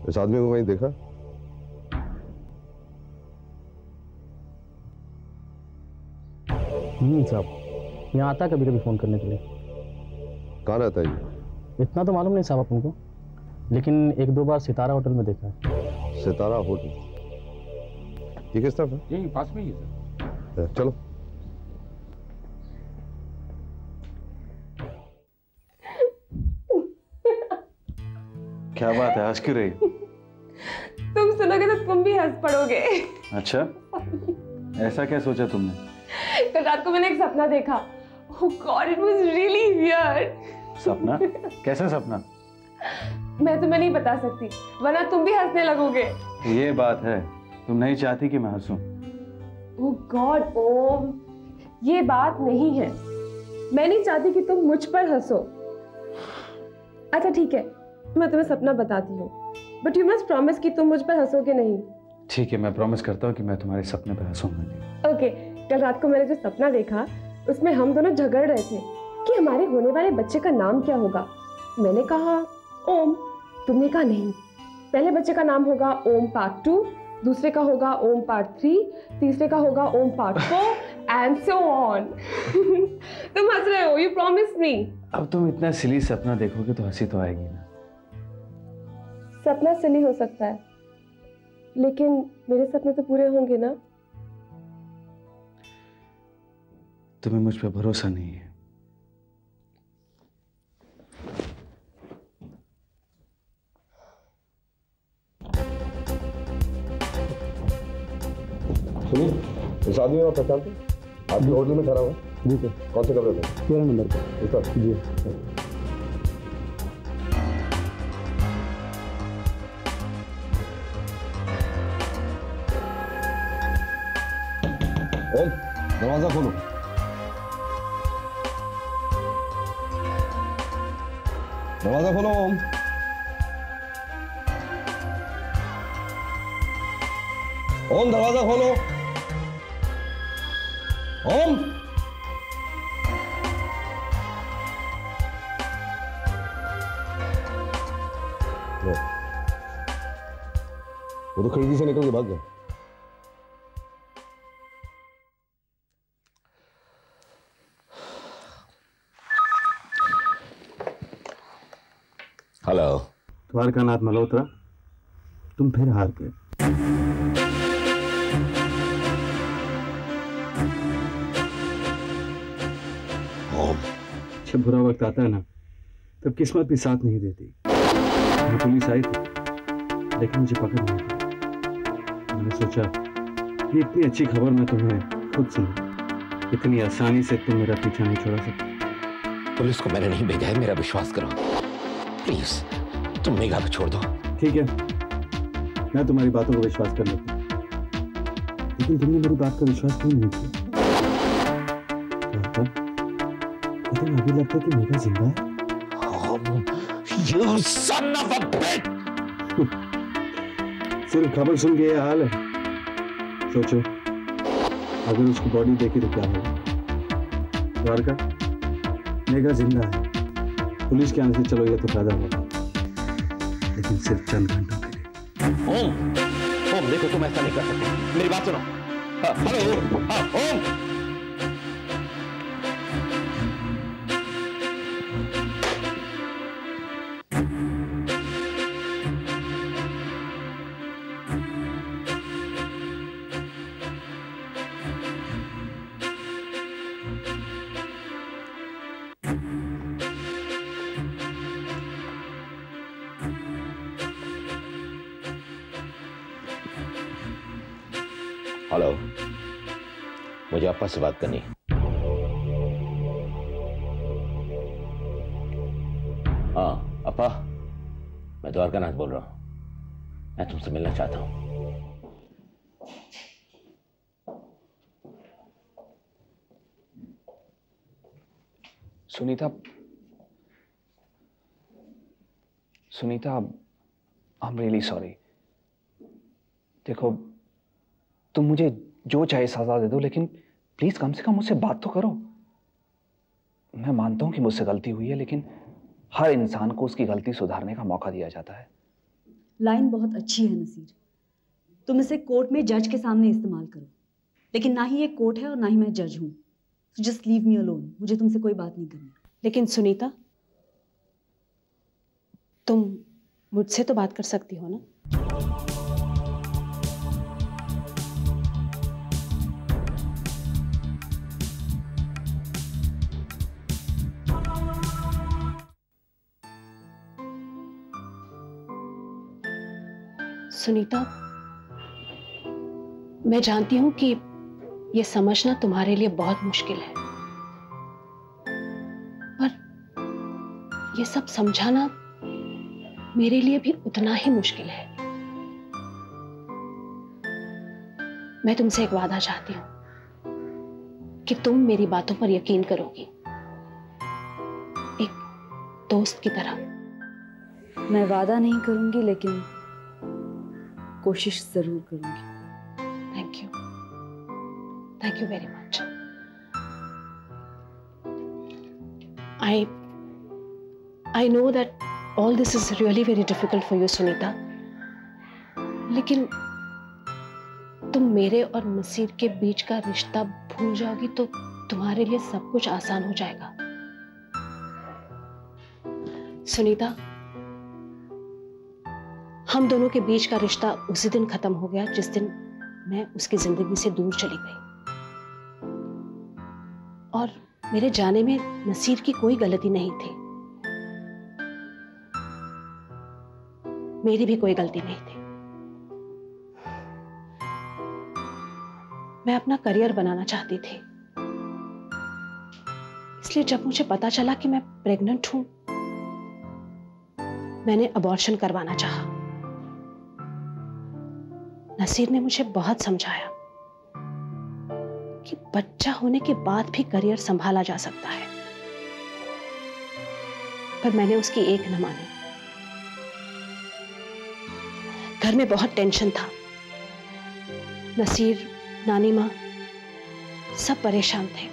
इस आदमी को कहीं देखा? साहब, यहाँ आता कभी कभी फोन करने के लिए। कहाँ रहता है ये? इतना तो मालूम नहीं साहब अपन को, लेकिन एक दो बार सितारा होटल में देखा है। सितारा होटल? ये किस तरफ है? यही पास में ही है सर। चलो। क्या बात है, हंस क्यों रही? तुम सुनोगे तो तुम भी हंस पड़ोगे। अच्छा, ऐसा क्या सोचा तुमने? कल रात को मैंने एक सपना देखा। Oh God, it was really weird. सपना? कैसा सपना? मैं तुम्हें नहीं बता सकती, वरना तुम भी हंसने लगोगे। ये बात है, तुम नहीं चाहती कि मैं हंसूं? Oh God, ओम, ये बात नहीं है। मैं नहीं चाहती कि तुम मुझ पर हंसो। अच्छा ठीक है, मैं तुम्हें सपना बताती हूँ, बट यू मस्ट प्रॉमिस कि तुम मुझ पर हंसोगे नहीं। ठीक है, मैं प्रॉमिस करता हूँ कि मैं तुम्हारे सपने पर हंसूंगा नहीं। ओके, कल रात को मैंने जो सपना देखा उसमें हम दोनों झगड़ रहे थे कि हमारे होने वाले बच्चे का नाम क्या होगा। मैंने कहा ओम, तुमने कहा नहीं, पहले बच्चे का नाम होगा ओम पार्ट 2, दूसरे का होगा ओम पार्ट 3, तीसरे का होगा ओम पार्ट 4 एंड सो ऑन। तुम हंस रहे हो, यू प्रॉमिस मी। अब तुम इतना सिली सपना देखोगे तो हंसी तो आएगी ना। सपना सिली हो सकता है, लेकिन मेरे सपने तो पूरे होंगे ना। तुम्हें मुझ पर भरोसा नहीं है। सुनिए, इस आदमी को आप पहचानते हैं? आपके होटल में ठहरा हुआ? जी सर। कौन से कमरे पे? 13 नंबर पे। ऊपर? जी। ओम, दरवाजा खोलो। दरवाजा खोलो ओम। ओम, दरवाजा खोलो। ओम। वो तो खिड़की से निकल के भाग गया। हेलो। द्वारकानाथ मल्होत्रा, तुम फिर हार गए। जब बुरा वक्त आता है ना, तब किस्मत भी साथ नहीं देती। पुलिस आई थी, लेकिन मुझे पकड़ नहीं पाई। मैंने सोचा ये इतनी अच्छी खबर मैं तुम्हें खुद सुनूं। इतनी आसानी से तुम मेरा पीछा नहीं छोड़ा सकते। पुलिस को मैंने नहीं भेजा है, मेरा विश्वास करो प्लीज। तुम मेघा को छोड़ दो। ठीक है, मैं तुम्हारी बातों को विश्वास कर लेता हूँ, लेकिन तुमने मेरी बात का विश्वास क्यों नहीं किया? तुम्हें अभी लगता है कि मेघा जिंदा है? You son of a bitch! सिर्फ खबर सुन के ये हाल है। सोचो, अगर उसकी बॉडी देखी तो क्या होगा? द्वारका, मेघा जिंदा है। पुलिस के आने से चलो ये तो फायदा होगा, लेकिन सिर्फ चंद घंटों के लिए। ओम, ओम देखो, तुम ऐसा नहीं कर सकते, मेरी बात सुनो। हेलो, ओम। हेलो, मुझे आपा से बात करनी है। हाँ अपा, मैं द्वारकानाथ बोल रहा हूं। मैं तुमसे मिलना चाहता हूं। Sunita, I am really sorry. देखो, तुम मुझे जो चाहे सजा दे दो, लेकिन प्लीज कम से कम मुझसे बात तो करो। मैं मानता हूं कि मुझसे गलती हुई है, लेकिन हर इंसान को उसकी गलती सुधारने का मौका दिया जाता है। लाइन बहुत अच्छी है नसीर, तुम इसे कोर्ट में जज के सामने इस्तेमाल करो, लेकिन ना ही ये कोर्ट है और ना ही मैं जज हूँ। So just leave me alone, मुझे तुमसे कोई बात नहीं करनी। लेकिन सुनीता, तुम मुझसे तो बात कर सकती हो ना? सुनीता, मैं जानती हूं कि ये समझना तुम्हारे लिए बहुत मुश्किल है, पर ये सब समझाना मेरे लिए भी उतना ही मुश्किल है। मैं तुमसे एक वादा चाहती हूं कि तुम मेरी बातों पर यकीन करोगी, एक दोस्त की तरह। मैं वादा नहीं करूंगी, लेकिन कोशिश जरूर करूंगी। Thank you very much. I know that all this is really very difficult for you, Sunita. लेकिन तुम मेरे और नसीर के बीच का रिश्ता भूल जाओगी तो तुम्हारे लिए सब कुछ आसान हो जाएगा। सुनीता, हम दोनों के बीच का रिश्ता उसी दिन खत्म हो गया जिस दिन मैं उसकी जिंदगी से दूर चली गई। और मेरे जाने में नसीर की कोई गलती नहीं थी, मेरी भी कोई गलती नहीं थी। मैं अपना करियर बनाना चाहती थी, इसलिए जब मुझे पता चला कि मैं प्रेग्नेंट हूं, मैंने अबॉर्शन करवाना चाहा। नसीर ने मुझे बहुत समझाया कि बच्चा होने के बाद भी करियर संभाला जा सकता है, पर मैंने उसकी एक न मानी। घर में बहुत टेंशन था, नसीर, नानी माँ सब परेशान थे।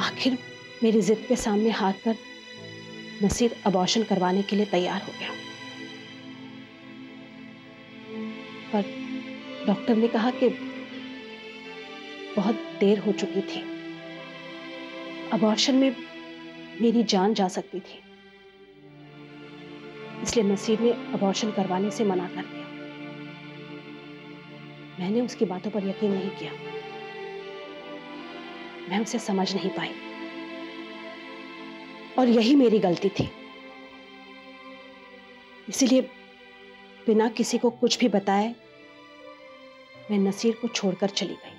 आखिर मेरी जिद के सामने हार कर नसीर अबॉर्शन करवाने के लिए तैयार हो गया, पर डॉक्टर ने कहा कि बहुत देर हो चुकी थी, अबॉर्शन में मेरी जान जा सकती थी, इसलिए नसीर ने अबॉर्शन करवाने से मना कर दिया। मैंने उसकी बातों पर यकीन नहीं किया, मैं उसे समझ नहीं पाई और यही मेरी गलती थी। इसीलिए बिना किसी को कुछ भी बताए मैं नसीर को छोड़कर चली गई।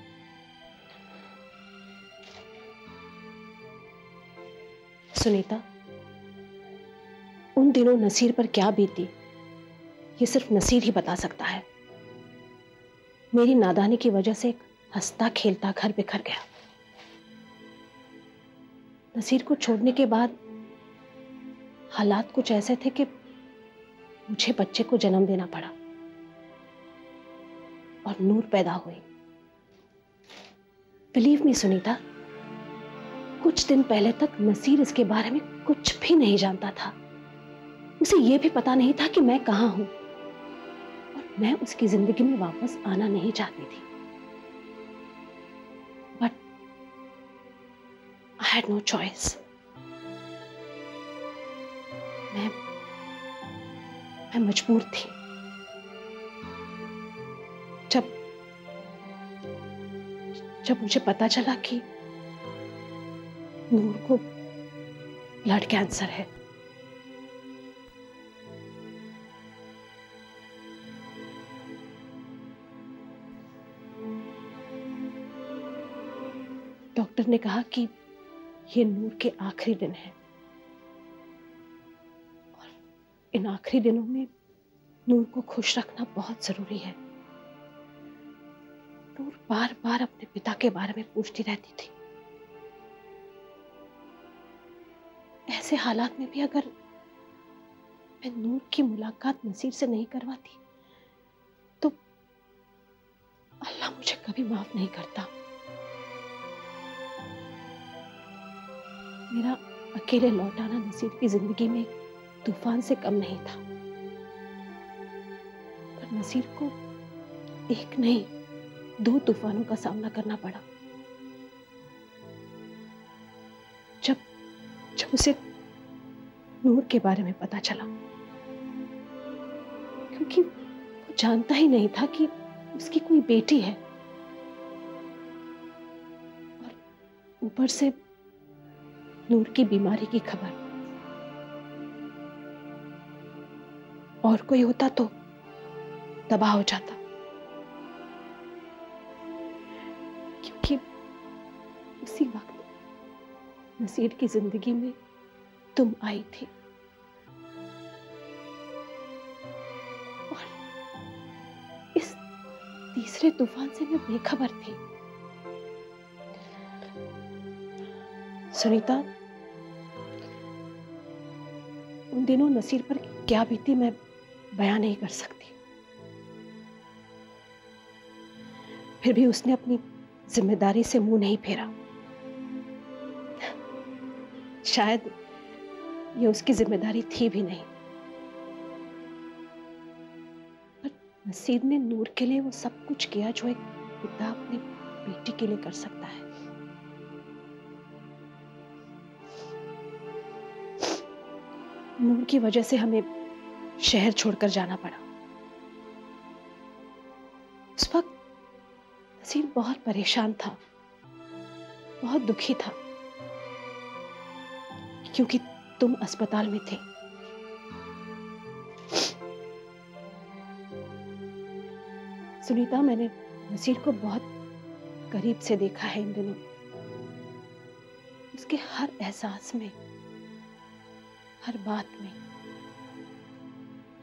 सुनीता, उन दिनों नसीर पर क्या बीती ये सिर्फ नसीर ही बता सकता है। मेरी नादानी की वजह से एक हंसता खेलता घर बिखर गया। नसीर को छोड़ने के बाद हालात कुछ ऐसे थे कि मुझे बच्चे को जन्म देना पड़ा और नूर पैदा हुई। बिलीव मी सुनीता, कुछ दिन पहले तक नसीर इसके बारे में कुछ भी नहीं जानता था। उसे यह भी पता नहीं था कि मैं कहां हूं और मैं उसकी जिंदगी में वापस आना नहीं चाहती थी। But I had no choice. मैं मजबूर थी। जब मुझे पता चला कि नूर को ब्लड कैंसर है, डॉक्टर ने कहा कि ये नूर के आखिरी दिन है और इन आखिरी दिनों में नूर को खुश रखना बहुत जरूरी है। नूर बार बार अपने पिता के बारे में पूछती रहती थी। ऐसे हालात में भी अगर मैं नूर की मुलाकात नसीर से नहीं करवाती तो अल्लाह मुझे कभी माफ नहीं करता। मेरा अकेले लौट आना नसीर की जिंदगी में तूफान से कम नहीं था। नसीर को एक नहीं 2 तूफानों का सामना करना पड़ा। जब उसे नूर के बारे में पता चला, क्योंकि वो जानता ही नहीं था कि उसकी कोई बेटी है, और ऊपर से नूर की बीमारी की खबर। और कोई होता तो तबाह हो जाता, क्योंकि उसी वक्त नसीर की जिंदगी में तुम आई थी, और इस तीसरे तूफान से मैं बेखबर थी। सुनीता, उन दिनों नसीर पर क्या बीती मैं बयान नहीं कर सकती। फिर भी उसने अपनी जिम्मेदारी से मुंह नहीं फेरा। शायद ये उसकी जिम्मेदारी थी भी नहीं, पर नसीर ने नूर के लिए वो सब कुछ किया जो एक पिता अपनी बेटी के लिए कर सकता है। नूर की वजह से हमें शहर छोड़कर जाना पड़ा। उस वक्त नसीर बहुत परेशान था, बहुत दुखी था, क्योंकि तुम अस्पताल में थे। सुनीता, मैंने नसीर को बहुत करीब से देखा है इन दिनों। उसके हर एहसास में, हर बात में,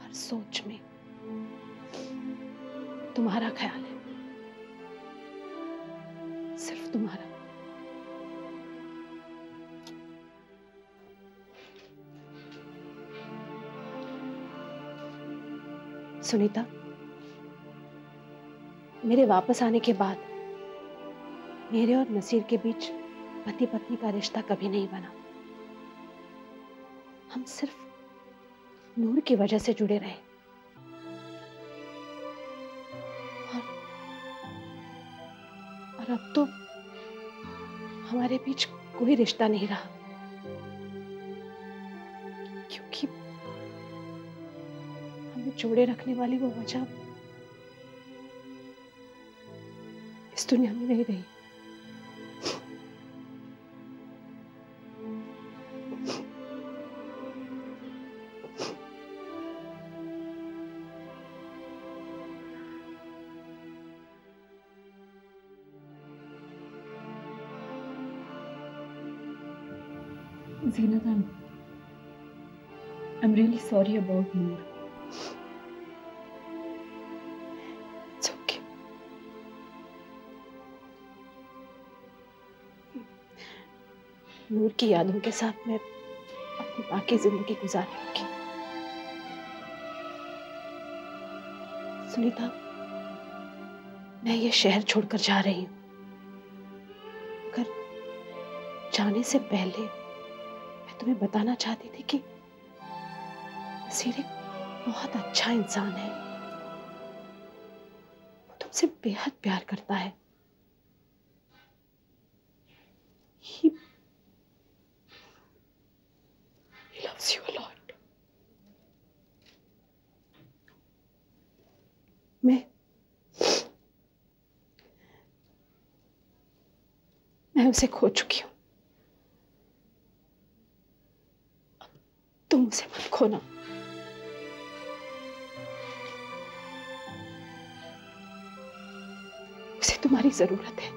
हर सोच में तुम्हारा ख्याल है, सिर्फ तुम्हारा। सुनीता, मेरे वापस आने के बाद मेरे और नसीर के बीच पति पत्नी का रिश्ता कभी नहीं बना। हम सिर्फ नूर की वजह से जुड़े रहे, और अब तो हमारे बीच कोई रिश्ता नहीं रहा, क्योंकि हमें जोड़े रखने वाली वो वजह इस दुनिया में नहीं रही। Zeenat, I'm really sorry about Noor. It's okay. नूर की यादों के साथ मैं अपनी बाकी जिंदगी गुजारूंगी। सुनीता, मैं ये शहर छोड़कर जा रही हूँ, मगर जाने से पहले तुम्हें बताना चाहती थी कि नसीर एक बहुत अच्छा इंसान है। वो तुमसे बेहद प्यार करता है। He loves you a lot. मैं उसे खो चुकी हूँ। तुम उसे मत खोना। उसे तुम्हारी जरूरत है।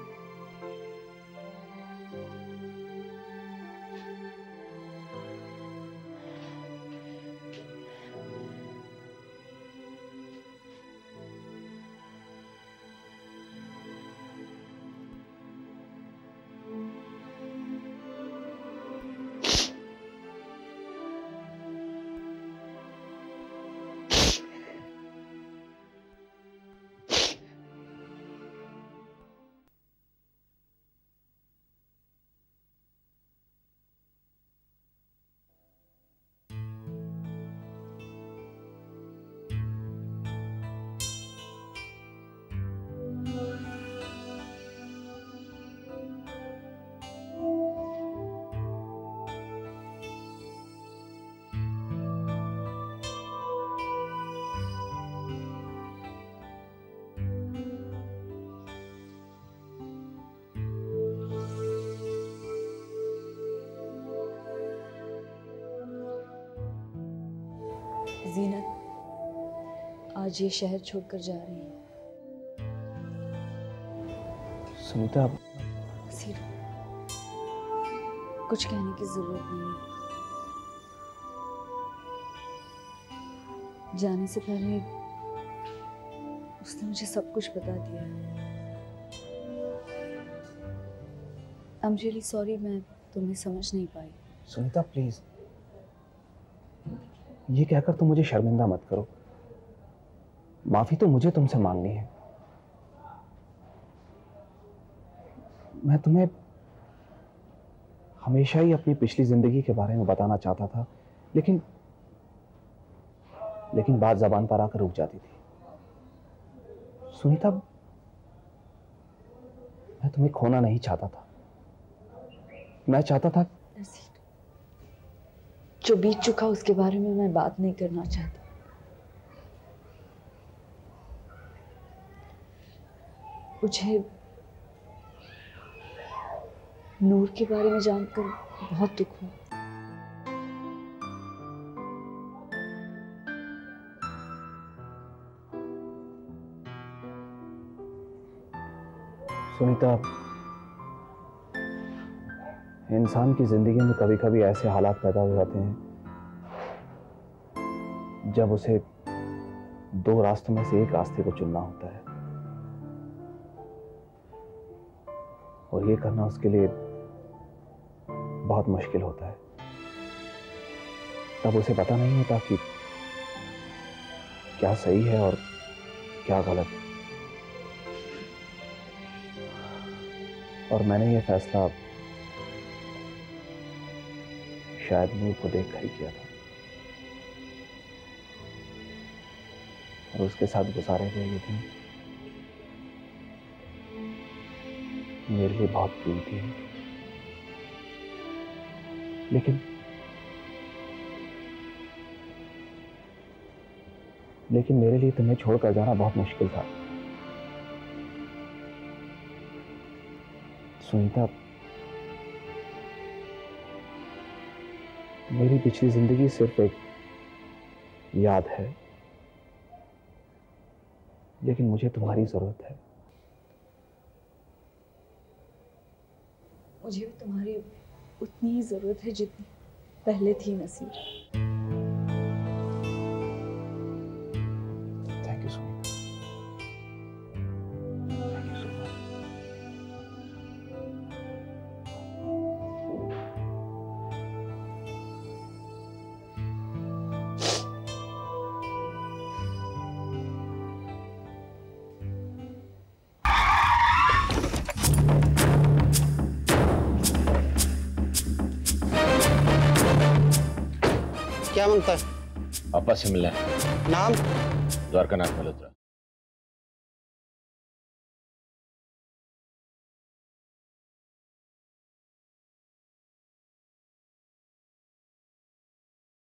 जीनत आज ये शहर छोड़कर जा रही है। सुनीता, नसीर, कुछ कहने की जरूरत नहीं है। जाने से पहले उसने मुझे सब कुछ बता दिया है। आई एम रियली सॉरी, मैं तुम्हें समझ नहीं पाई। सुनीता प्लीज, ये कहकर तुम मुझे शर्मिंदा मत करो। माफी तो मुझे तुमसे मांगनी है। मैं तुम्हें हमेशा ही अपनी पिछली जिंदगी के बारे में बताना चाहता था, लेकिन बात जबान पर आकर रुक जाती थी। सुनीता, मैं तुम्हें खोना नहीं चाहता था। मैं चाहता था जो बीत चुका उसके बारे में मैं बात नहीं करना चाहता। मुझे नूर के बारे में जानकर बहुत दुख हुआ। सुनीता, इंसान की जिंदगी में कभी कभी ऐसे हालात पैदा हो जाते हैं जब उसे दो रास्तों में से एक रास्ते को चुनना होता है, और ये करना उसके लिए बहुत मुश्किल होता है। तब उसे पता नहीं होता कि क्या सही है और क्या गलत। और मैंने ये फैसला शायद नूर को देखकर ही किया था, और उसके साथ गुजारे हुए ये दिन मेरे लिए बहुत कीमती है। लेकिन मेरे लिए तुम्हें छोड़कर जाना बहुत मुश्किल था। सुनीता, मेरी पिछली जिंदगी सिर्फ एक याद है, लेकिन मुझे तुम्हारी जरूरत है। मुझे भी तुम्हारी उतनी ही जरूरत है जितनी पहले थी Naseer. Thank you Sunita, thank you so much. क्या मांगता है? पापा से मिलना है। नाम? द्वारकानाथ मल्होत्रा।